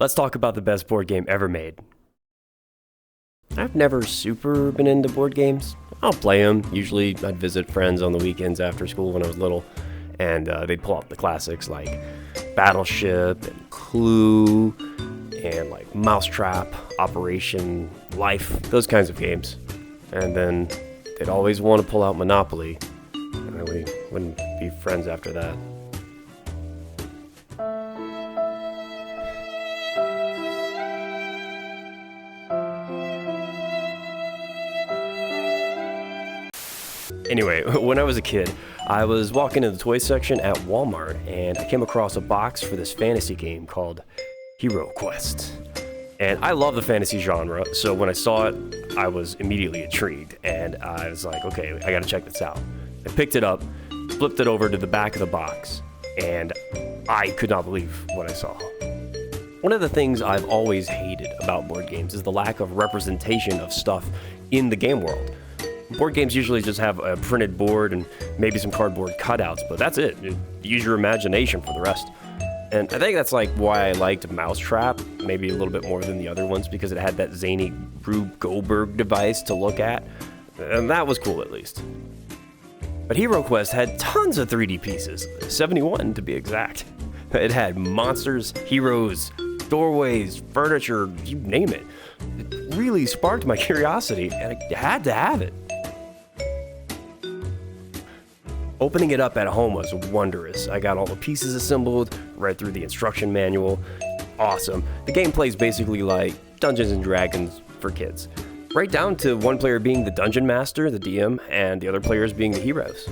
Let's talk about the best board game ever made. I've never super been into board games. I'll play them. Usually I'd visit friends on the weekends after school when I was little, and they'd pull out the classics like Battleship and Clue and like Mousetrap, Operation Life, those kinds of games. And then they'd always want to pull out Monopoly, and we wouldn't be friends after that. Anyway, when I was a kid, I was walking in the toy section at Walmart, and I came across a box for this fantasy game called HeroQuest. And I love the fantasy genre, so when I saw it, I was immediately intrigued, and I was like, okay, I gotta check this out. I picked it up, flipped it over to the back of the box, and I could not believe what I saw. One of the things I've always hated about board games is the lack of representation of stuff in the game world. Board games usually just have a printed board and maybe some cardboard cutouts, but that's it. Use your imagination for the rest. And I think that's like why I liked Mousetrap maybe a little bit more than the other ones, because it had that zany Rube Goldberg device to look at, and that was cool at least. But HeroQuest had tons of 3D pieces, 71 to be exact. It had monsters, heroes, doorways, furniture, you name it. It really sparked my curiosity, and I had to have it. Opening it up at home was wondrous. I got all the pieces assembled, read through the instruction manual. Awesome. The gameplay is basically like Dungeons and Dragons for kids. Right down to one player being the dungeon master, the DM, and the other players being the heroes.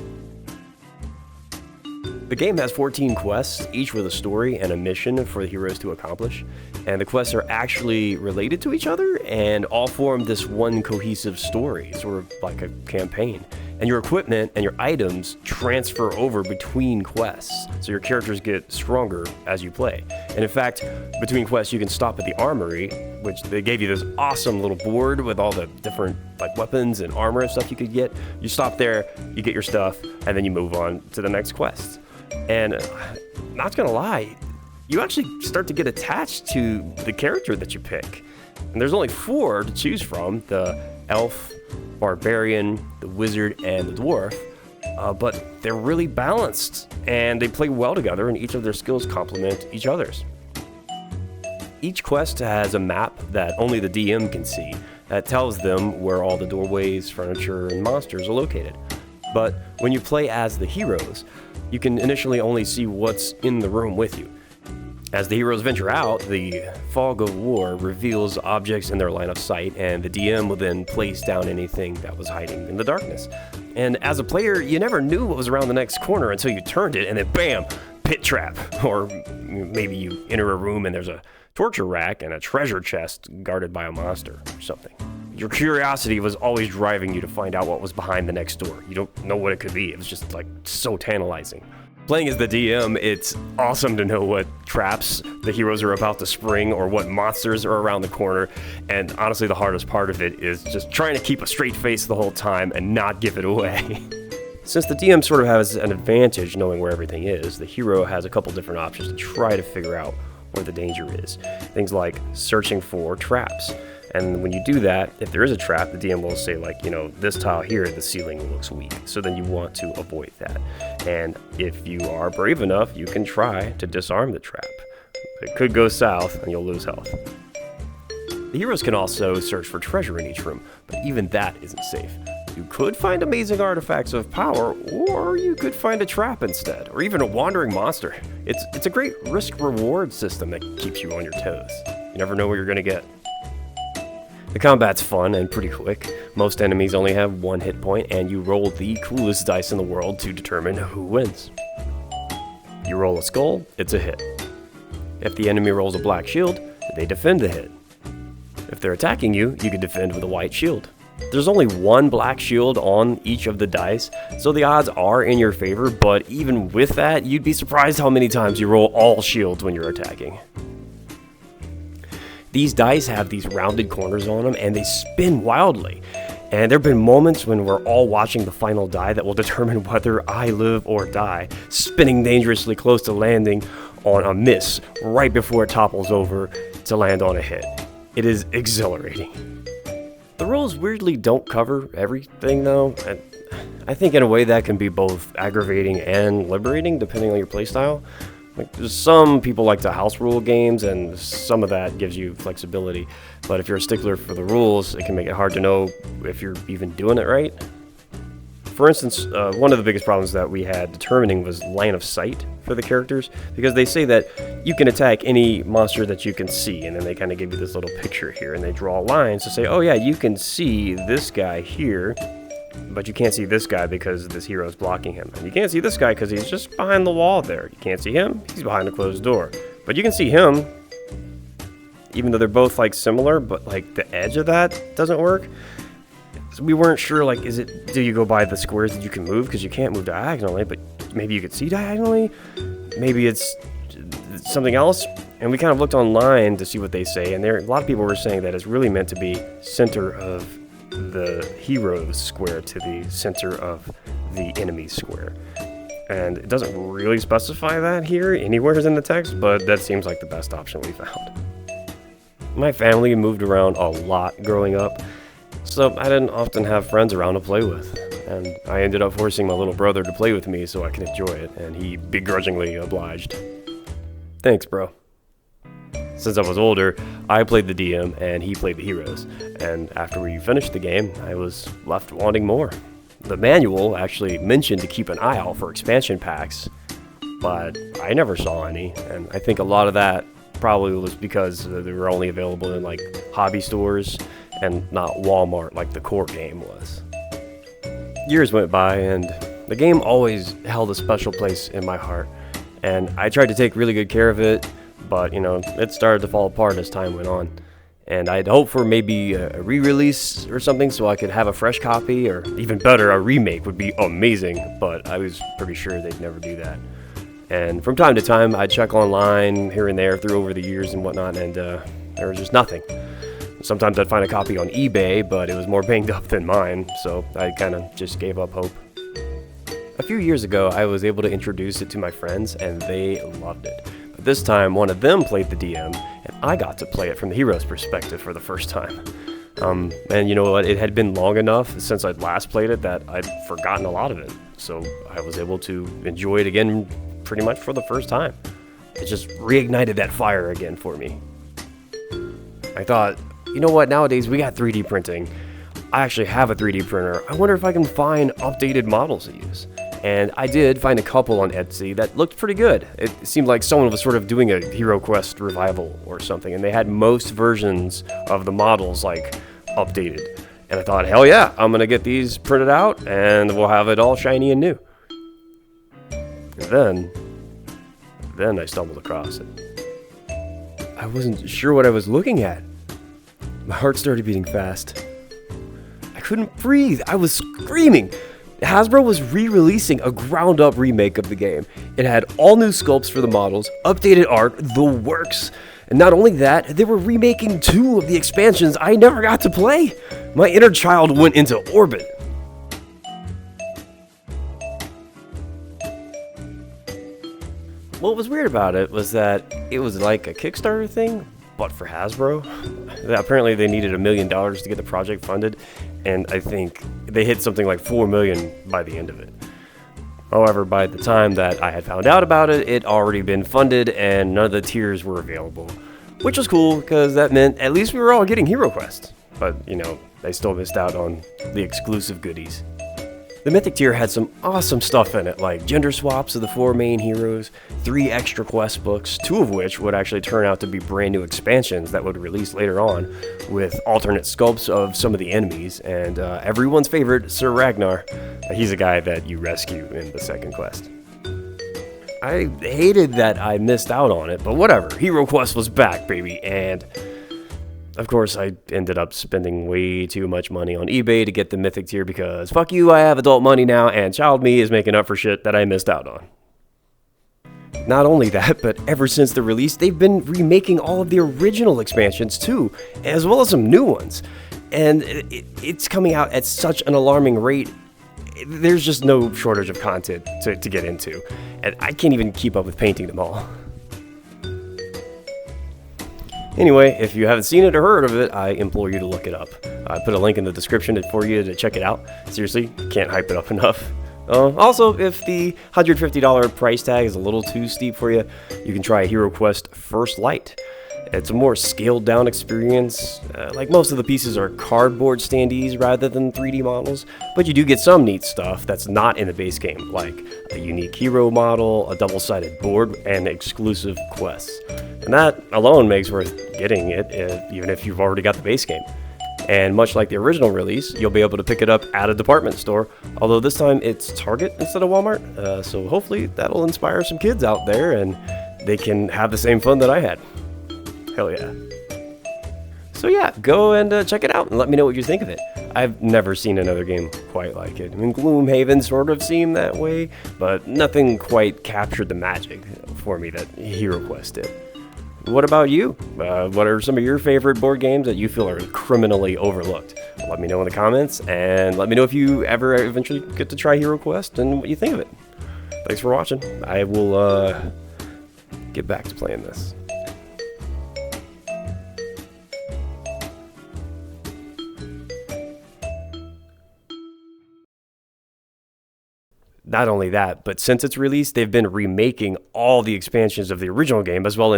The game has 14 quests, each with a story and a mission for the heroes to accomplish. And the quests are actually related to each other and all form this one cohesive story, sort of like a campaign. And your equipment and your items transfer over between quests, so your characters get stronger as you play. And in fact, between quests you can stop at the armory, which they gave you this awesome little board with all the different like weapons and armor and stuff you could get. You stop there, you get your stuff, and then you move on to the next quest. And not gonna lie, you actually start to get attached to the character that you pick. And there's only 4 to choose from: the elf, barbarian, the wizard, and the dwarf. But they're really balanced, and they play well together, and each of their skills complement each other's. Each quest has a map that only the DM can see that tells them where all the doorways, furniture, and monsters are located. But when you play as the heroes, you can initially only see what's in the room with you. As the heroes venture out, the fog of war reveals objects in their line of sight, and the DM will then place down anything that was hiding in the darkness. And as a player, you never knew what was around the next corner until you turned it, and then bam, pit trap. Or maybe you enter a room and there's a torture rack and a treasure chest guarded by a monster or something. Your curiosity was always driving you to find out what was behind the next door. You don't know what it could be. It was just like so tantalizing. Playing as the DM, it's awesome to know what traps the heroes are about to spring or what monsters are around the corner. And honestly, the hardest part of it is just trying to keep a straight face the whole time and not give it away. Since the DM sort of has an advantage knowing where everything is, the hero has a couple different options to try to figure out where the danger is. Things like searching for traps. And when you do that, if there is a trap, the DM will say like, this tile here, the ceiling looks weak. So then you want to avoid that. And if you are brave enough, you can try to disarm the trap. It could go south and you'll lose health. The heroes can also search for treasure in each room, but even that isn't safe. You could find amazing artifacts of power, or you could find a trap instead, or even a wandering monster. It's a great risk-reward system that keeps you on your toes. You never know what you're gonna get. The combat's fun and pretty quick. Most enemies only have 1 hit point, and you roll the coolest dice in the world to determine who wins. You roll a skull, it's a hit. If the enemy rolls a black shield, they defend the hit. If they're attacking you, you can defend with a white shield. There's only 1 black shield on each of the dice, so the odds are in your favor, but even with that, you'd be surprised how many times you roll all shields when you're attacking. These dice have these rounded corners on them, and they spin wildly. And there have been moments when we're all watching the final die that will determine whether I live or die, spinning dangerously close to landing on a miss right before it topples over to land on a hit. It is exhilarating. The rules weirdly don't cover everything though. I think in a way that can be both aggravating and liberating depending on your playstyle. Like, some people like to house rule games, and some of that gives you flexibility. But if you're a stickler for the rules, it can make it hard to know if you're even doing it right. For instance, one of the biggest problems that we had determining was line of sight for the characters, because they say that you can attack any monster that you can see, and then they kind of give you this little picture here, and they draw lines to say, oh yeah, you can see this guy here, but you can't see this guy because this hero is blocking him. And you can't see this guy because he's just behind the wall there. You can't see him, he's behind a closed door. But you can see him, even though they're both like similar, but like the edge of that doesn't work. So we weren't sure, like, do you go by the squares that you can move? Because you can't move diagonally, but maybe you could see diagonally. Maybe it's something else. And we kind of looked online to see what they say, and a lot of people were saying that it's really meant to be center of the hero's square to the center of the enemy's square. And it doesn't really specify that here anywhere in the text, but that seems like the best option we found. My family moved around a lot growing up, so I didn't often have friends around to play with, and I ended up forcing my little brother to play with me so I could enjoy it, and he begrudgingly obliged. Thanks, bro. Since I was older, I played the DM and he played the heroes, and after we finished the game, I was left wanting more. The manual actually mentioned to keep an eye out for expansion packs, but I never saw any, and I think a lot of that probably was because they were only available in like hobby stores and not Walmart like the core game was. Years went by and the game always held a special place in my heart, and I tried to take really good care of it, but you know, it started to fall apart as time went on. And I'd hoped for maybe a re-release or something so I could have a fresh copy, or even better, a remake would be amazing, but I was pretty sure they'd never do that. And from time to time, I'd check online here and there through over the years and whatnot, and there was just nothing. Sometimes I'd find a copy on eBay, but it was more banged up than mine, so I kind of just gave up hope. A few years ago, I was able to introduce it to my friends, and they loved it. But this time, one of them played the DM, and I got to play it from the hero's perspective for the first time. And you know what, it had been long enough since I'd last played it that I'd forgotten a lot of it. So I was able to enjoy it again pretty much for the first time. It just reignited that fire again for me. I thought, you know what, nowadays we got 3D printing. I actually have a 3D printer. I wonder if I can find updated models to use. And I did find a couple on Etsy that looked pretty good. It seemed like someone was sort of doing a HeroQuest revival or something, and they had most versions of the models like updated. And I thought, hell yeah, I'm gonna get these printed out and we'll have it all shiny and new. And then I stumbled across it. I wasn't sure what I was looking at. My heart started beating fast. I couldn't breathe. I was screaming. Hasbro was re-releasing a ground-up remake of the game. It had all new sculpts for the models, updated art, the works. And not only that, they were remaking 2 of the expansions I never got to play. My inner child went into orbit. What was weird about it was that it was like a Kickstarter thing, but for Hasbro. Apparently they needed $1 million to get the project funded, and I think they hit something like $4 million by the end of it. However, by the time that I had found out about it, it'd already been funded and none of the tiers were available. Which was cool, because that meant at least we were all getting HeroQuest. But, you know, I still missed out on the exclusive goodies. The Mythic tier had some awesome stuff in it, like gender swaps of the 4 main heroes, 3 extra quest books, 2 of which would actually turn out to be brand new expansions that would release later on, with alternate sculpts of some of the enemies, and everyone's favorite, Sir Ragnar. He's a guy that you rescue in the second quest. I hated that I missed out on it, but whatever, HeroQuest was back, baby, and of course, I ended up spending way too much money on eBay to get the Mythic tier because fuck you, I have adult money now, and child me is making up for shit that I missed out on. Not only that, but ever since the release, they've been remaking all of the original expansions too, as well as some new ones. And it's coming out at such an alarming rate. There's just no shortage of content to get into, and I can't even keep up with painting them all. Anyway, if you haven't seen it or heard of it, I implore you to look it up. I put a link in the description for you to check it out. Seriously, can't hype it up enough. Also, if the $150 price tag is a little too steep for you, you can try HeroQuest First Light. It's a more scaled down experience. Like most of the pieces are cardboard standees rather than 3D models, but you do get some neat stuff that's not in the base game, like a unique hero model, a double-sided board, and exclusive quests. And that alone makes worth getting it, even if you've already got the base game. And much like the original release, you'll be able to pick it up at a department store, although this time it's Target instead of Walmart, so hopefully that'll inspire some kids out there and they can have the same fun that I had. Hell yeah. So yeah, go and check it out and let me know what you think of it. I've never seen another game quite like it. I mean, Gloomhaven sort of seemed that way, but nothing quite captured the magic for me that HeroQuest did. What about you? What are some of your favorite board games that you feel are criminally overlooked? Let me know in the comments, and let me know if you ever eventually get to try HeroQuest and what you think of it. Thanks for watching. I will get back to playing this. Not only that, but since its release, they've been remaking all the expansions of the original game as well.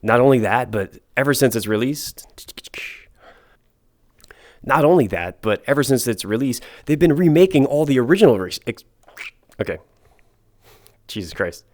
Not only that, but ever since its release, they've been remaking all the original. Okay, Jesus Christ.